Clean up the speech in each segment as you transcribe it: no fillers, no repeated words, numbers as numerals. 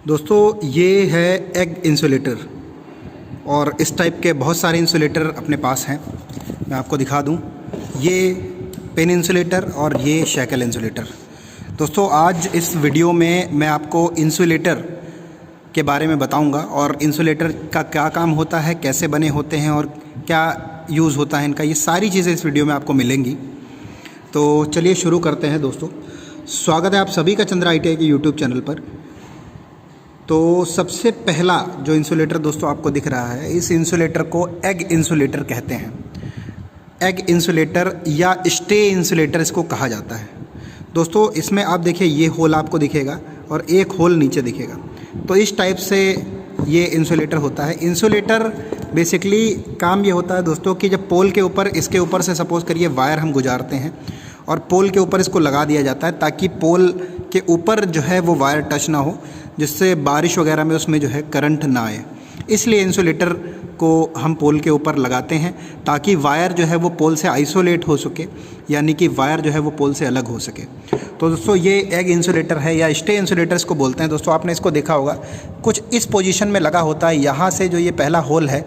दोस्तों ये है एग इंसुलेटर और इस टाइप के बहुत सारे इंसुलेटर अपने पास हैं। मैं आपको दिखा दूं, ये पेन इंसुलेटर और ये शैकल इंसुलेटर। दोस्तों आज इस वीडियो में मैं आपको इंसुलेटर के बारे में बताऊंगा और इंसुलेटर का क्या काम होता है, कैसे बने होते हैं और क्या यूज़ होता है इनका, ये सारी चीज़ें इस वीडियो में आपको मिलेंगी। तो चलिए शुरू करते हैं। दोस्तों स्वागत है आप सभी का चंद्रा ITI के यूट्यूब चैनल पर। तो सबसे पहला जो इंसुलेटर दोस्तों आपको दिख रहा है, इस इंसुलेटर को एग इंसुलेटर कहते हैं। एग इंसुलेटर या स्टे इंसुलेटर इसको कहा जाता है। दोस्तों इसमें आप देखिए, ये होल आपको दिखेगा और एक होल नीचे दिखेगा। तो इस टाइप से ये इंसुलेटर होता है। इंसुलेटर बेसिकली काम ये होता है दोस्तों कि जब पोल के ऊपर, इसके ऊपर से सपोज़ करिए वायर हम गुजारते हैं और पोल के ऊपर इसको लगा दिया जाता है ताकि पोल के ऊपर जो है वो वायर टच ना हो, जिससे बारिश वगैरह में उसमें जो है करंट ना आए। इसलिए इंसुलेटर को हम पोल के ऊपर लगाते हैं ताकि वायर जो है वो पोल से आइसोलेट हो सके, यानी कि वायर जो है वो पोल से अलग हो सके। तो दोस्तों ये एग इंसुलेटर है या स्टे इंसुलेटर इसको बोलते हैं। दोस्तों आपने इसको देखा होगा, कुछ इस पोजीशन में लगा होता है। यहाँ से जो ये पहला होल है,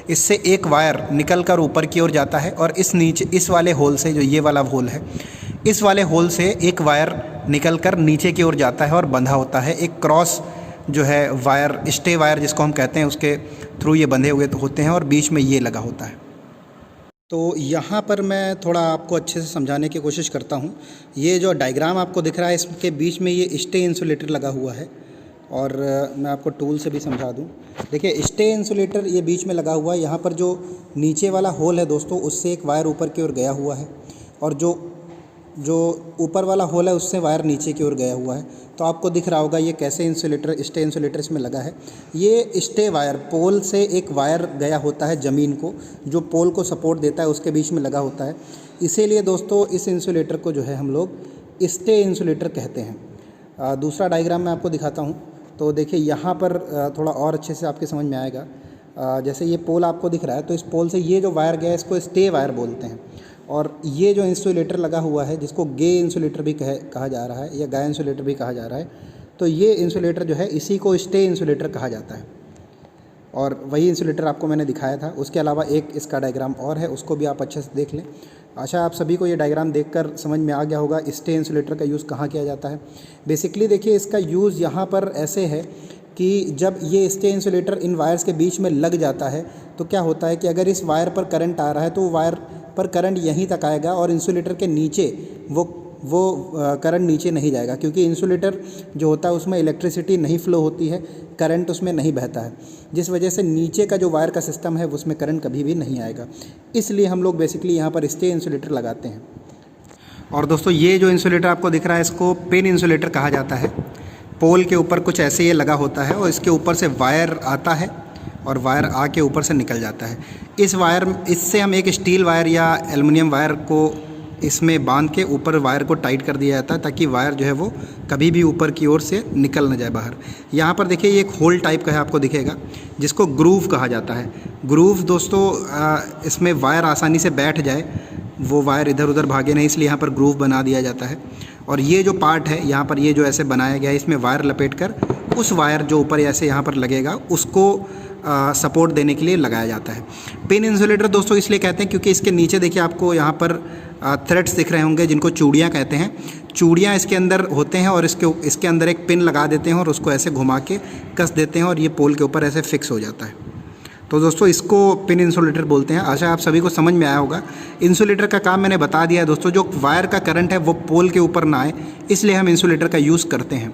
इससे एक वायर निकल कर ऊपर की ओर जाता है और इस वाले होल से, जो ये वाला होल है, इस वाले होल से एक वायर निकल कर नीचे की ओर जाता है और बंधा होता है। एक क्रॉस जो है वायर, स्टे वायर जिसको हम कहते हैं, उसके थ्रू ये बंधे हुए होते हैं और बीच में ये लगा होता है। तो यहाँ पर मैं थोड़ा आपको अच्छे से समझाने की कोशिश करता हूँ। ये जो डायग्राम आपको दिख रहा है, इसके बीच में ये स्टे इंसुलेटर लगा हुआ है और मैं आपको टूल से भी समझा दूँ। देखिए स्टे इंसुलेटर ये बीच में लगा हुआ है। यहाँ पर जो नीचे वाला होल है दोस्तों, उससे एक वायर ऊपर की ओर गया हुआ है और जो ऊपर वाला होल है उससे वायर नीचे की ओर गया हुआ है। तो आपको दिख रहा होगा ये कैसे इंसुलेटर, स्टे इंसुलेटर इसमें लगा है। ये स्टे वायर, पोल से एक वायर गया होता है ज़मीन को, जो पोल को सपोर्ट देता है, उसके बीच में लगा होता है। इसीलिए दोस्तों इस इंसुलेटर को जो है हम लोग स्टे इंसुलेटर कहते हैं। दूसरा डायग्राम मैं आपको दिखाता हूँ। तो देखिए यहाँ पर थोड़ा और अच्छे से आपके समझ में आएगा। जैसे ये पोल आपको दिख रहा है, तो इस पोल से ये जो वायर गया है इसको स्टे वायर बोलते हैं। और ये जो इंसुलेटर लगा हुआ है, जिसको गे इंसुलेटर भी कहा जा रहा है या गाय इंसुलेटर भी कहा जा रहा है, तो ये इंसुलेटर जो है इसी को स्टे इंसुलेटर कहा जाता है। और वही इंसुलेटर आपको मैंने दिखाया था। उसके अलावा एक इसका डायग्राम और है, उसको भी आप अच्छे से देख लें। आशा आप सभी को ये डायग्राम देखकर समझ में आ गया होगा स्टे इंसुलेटर का यूज़ कहाँ किया जाता है। बेसिकली देखिए इसका यूज़ यहाँ पर ऐसे है कि जब ये स्टे इंसुलेटर इन वायर्स के बीच में लग जाता है तो क्या होता है कि अगर इस वायर पर करंट आ रहा है तो वायर पर करंट यहीं तक आएगा और इंसुलेटर के नीचे वो करंट नीचे नहीं जाएगा, क्योंकि इंसुलेटर जो होता है उसमें इलेक्ट्रिसिटी नहीं फ्लो होती है, करंट उसमें नहीं बहता है, जिस वजह से नीचे का जो वायर का सिस्टम है उसमें करंट कभी भी नहीं आएगा। इसलिए हम लोग बेसिकली यहाँ पर स्टे इंसुलेटर लगाते हैं। और दोस्तों ये जो इंसुलेटर आपको दिख रहा है, इसको पेन इंसुलेटर कहा जाता है। पोल के ऊपर कुछ ऐसे ये लगा होता है और इसके ऊपर से वायर आता है और वायर आके ऊपर से निकल जाता है। इससे हम एक स्टील वायर या एल्युमिनियम वायर को इसमें बांध के ऊपर वायर को टाइट कर दिया जाता है ताकि वायर जो है वो कभी भी ऊपर की ओर से निकल ना जाए बाहर। यहाँ पर देखिए ये एक होल टाइप का है, आपको दिखेगा, जिसको ग्रूव कहा जाता है। ग्रूव दोस्तों इसमें वायर आसानी से बैठ जाए, वो वायर इधर उधर भागे नहीं, इसलिए यहाँ पर ग्रूव बना दिया जाता है। और ये जो पार्ट है यहाँ पर, ये जो ऐसे बनाया गया है, इसमें वायर लपेट कर उस वायर जो ऊपर ऐसे यहाँ पर लगेगा उसको सपोर्ट देने के लिए लगाया जाता है। पेन इंसुलेटर दोस्तों इसलिए कहते हैं क्योंकि इसके नीचे देखिए आपको यहाँ पर थ्रेड्स दिख रहे होंगे, जिनको चूड़ियाँ कहते हैं। चूड़ियाँ इसके अंदर होते हैं और इसके अंदर एक पिन लगा देते हैं और उसको ऐसे घुमा के कस देते हैं और ये पोल के ऊपर ऐसे फिक्स हो जाता है। तो दोस्तों इसको पिन इंसुलेटर बोलते हैं। आशा आप सभी को समझ में आया होगा। इंसुलेटर का काम मैंने बता दिया है दोस्तों। जो वायर का करंट है वो पोल के ऊपर ना आए, इसलिए हम इंसुलेटर का यूज़ करते हैं।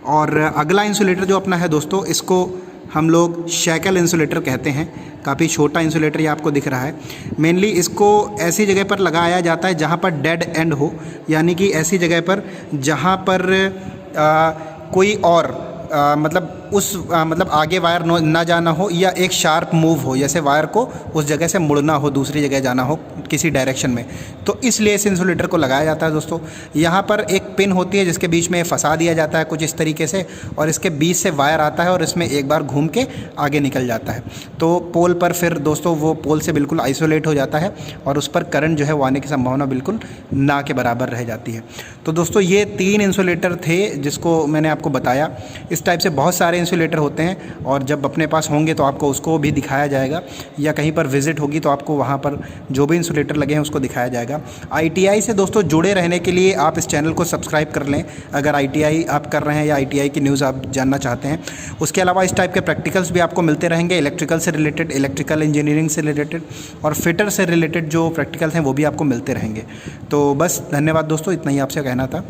और अगला इंसुलेटर जो अपना है दोस्तों, इसको हम लोग शैकल इंसुलेटर कहते हैं। काफ़ी छोटा इंसुलेटर ये आपको दिख रहा है। मेनली इसको ऐसी जगह पर लगाया जाता है जहाँ पर डेड एंड हो, यानी कि ऐसी जगह पर जहाँ पर कोई और मतलब आगे वायर ना जाना हो या एक शार्प मूव हो, जैसे वायर को उस जगह से मुड़ना हो, दूसरी जगह जाना हो किसी डायरेक्शन में, तो इसलिए इस इंसुलेटर को लगाया जाता है दोस्तों। यहाँ पर एक पिन होती है जिसके बीच में फंसा दिया जाता है कुछ इस तरीके से, और इसके बीच से वायर आता है और इसमें एक बार घूम के आगे निकल जाता है। तो पोल पर फिर दोस्तों वो पोल से बिल्कुल आइसोलेट हो जाता है और उस पर करंट जो है वो आने की संभावना बिल्कुल ना के बराबर रह जाती है। तो दोस्तों ये 3 इंसुलेटर थे जिसको मैंने आपको बताया। इस उस टाइप से बहुत सारे इंसुलेटर होते हैं, और जब अपने पास होंगे तो आपको उसको भी दिखाया जाएगा, या कहीं पर विज़िट होगी तो आपको वहाँ पर जो भी इंसुलेटर लगे हैं उसको दिखाया जाएगा। ITI से दोस्तों जुड़े रहने के लिए आप इस चैनल को सब्सक्राइब कर लें, अगर ITI आप कर रहे हैं या ITI की न्यूज़ आप जानना चाहते हैं। उसके अलावा इस टाइप के प्रैक्टिकल्स भी आपको मिलते रहेंगे, इलेक्ट्रिकल से रिलेटेड, इलेक्ट्रिकल इंजीनियरिंग से रिलेटेड और फिटर से रिलेटेड जो प्रैक्टिकल्स हैं वो भी आपको मिलते रहेंगे। तो बस धन्यवाद दोस्तों, इतना ही आपसे कहना था।